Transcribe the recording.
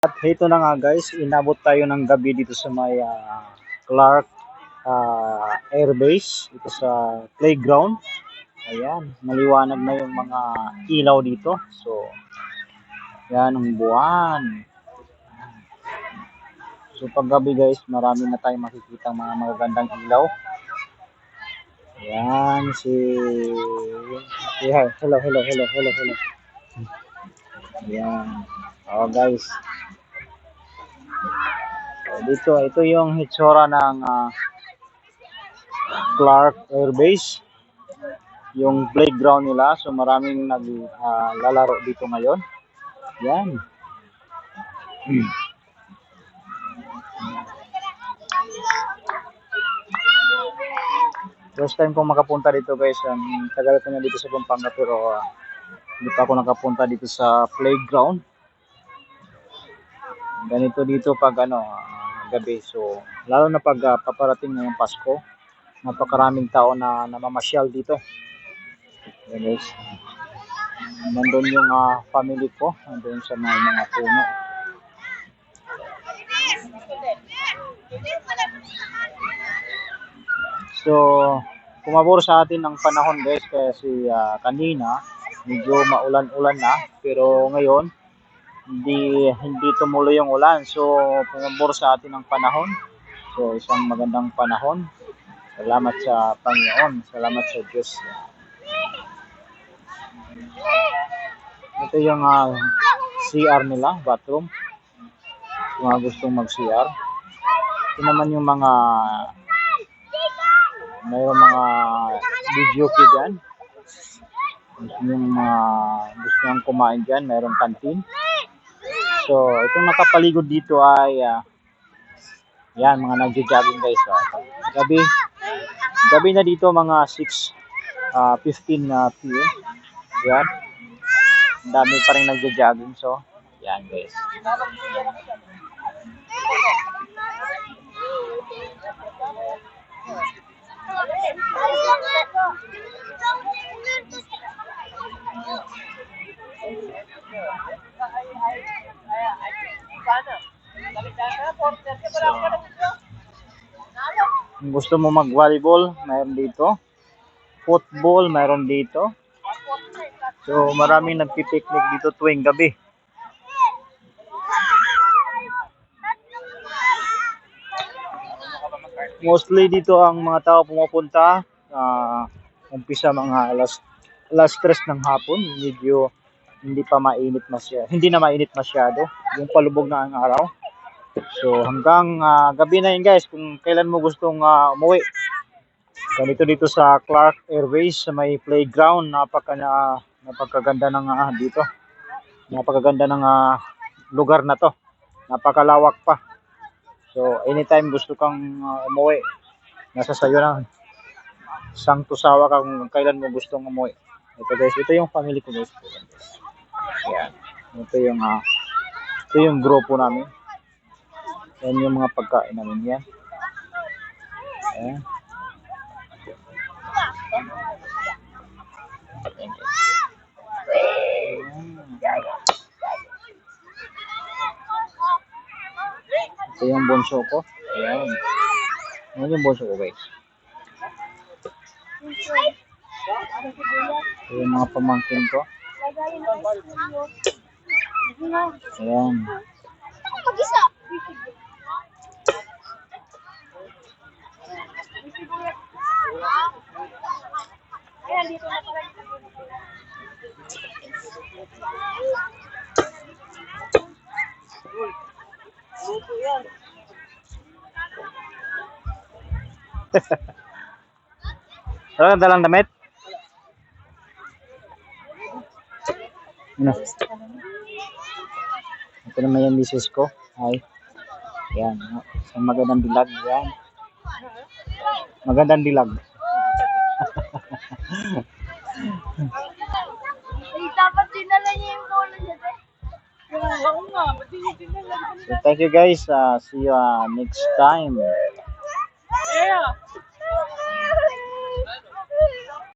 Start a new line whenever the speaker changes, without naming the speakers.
At ito na nga guys, inabot tayo ng gabi dito sa may Clark Air Base, ito sa playground. Ayan, maliwanag na yung mga ilaw dito. So, yan ang buwan. So, paggabi guys, marami na tayong makikita mga magagandang ilaw. Ayan, hello. Ayan. Oh guys. Dito, ito yung hitsura ng Clark Air Base, yung playground nila. So maraming naglalaro dito ngayon. Yan. First time kong makapunta dito guys. Tagal ko na dito sa Pampanga pero hindi pa ako nakapunta dito sa playground. Ganito dito pag gabi. So lalo na pag paparating ngayong Pasko, napakaraming tao na namamasyal dito. Yan guys. Nandun yung family ko, nandun sa mga puno. So pumabor sa atin ang panahon guys kasi kanina medyo maulan-ulan na, pero ngayon hindi tumuloy yung ulan. So pumabor sa atin ang panahon. So isang magandang panahon. Salamat sa Panginoon, salamat sa Diyos. Ito yung CR nila, bathroom. Kung mga gustong mag-CR. Ito naman yung mayroong mga video key dyan. Yung gusto nang kumain dyan, mayroong kantin. So, itong nakapaligod dito ay yan, mga nagja-jogging guys. Gabi na dito, mga 6:15 PM. Yan. Ang dami pa rin nagja-jogging. So, yan guys. Kung gusto mo mag-volleyball, mayroon dito. Football, mayroon dito. So, maraming nagpipiknik dito tuwing gabi. Mostly dito ang mga tao pumupunta. Umpisa mga alas 3 ng hapon. Medyo hindi pa mainit masyado. Hindi na mainit masyado. Yung palubog na ang araw. So, hanggang gabi na yun guys. Kung kailan mo gustong umuwi. Ganito dito sa Clark Airways sa may playground. Napakaganda ng dito. Napakaganda ng lugar na to. Napakalawak pa. So anytime gusto kang umuwi, nasa sayo lang. Sang tusawa ka kung kailan mo gustong umuwi. Ito guys, ito yung family ko guys. Ayan. Ito yung grupo namin. Yan yung mga pagkain namin yan. Ayan. Ito yung bunso ko. Ayan. Ano yung bunso ko guys? Ito yung mga pamangkin ko. Ayan. Ano dalang damit? Ano? Ito naman yung misis ko. Ay. Yan. Isang magandang dilag. Yan. Magandang dilag.
Dapat dinala niya yung bola niya.
So thank you guys. See you next time.
Yeah.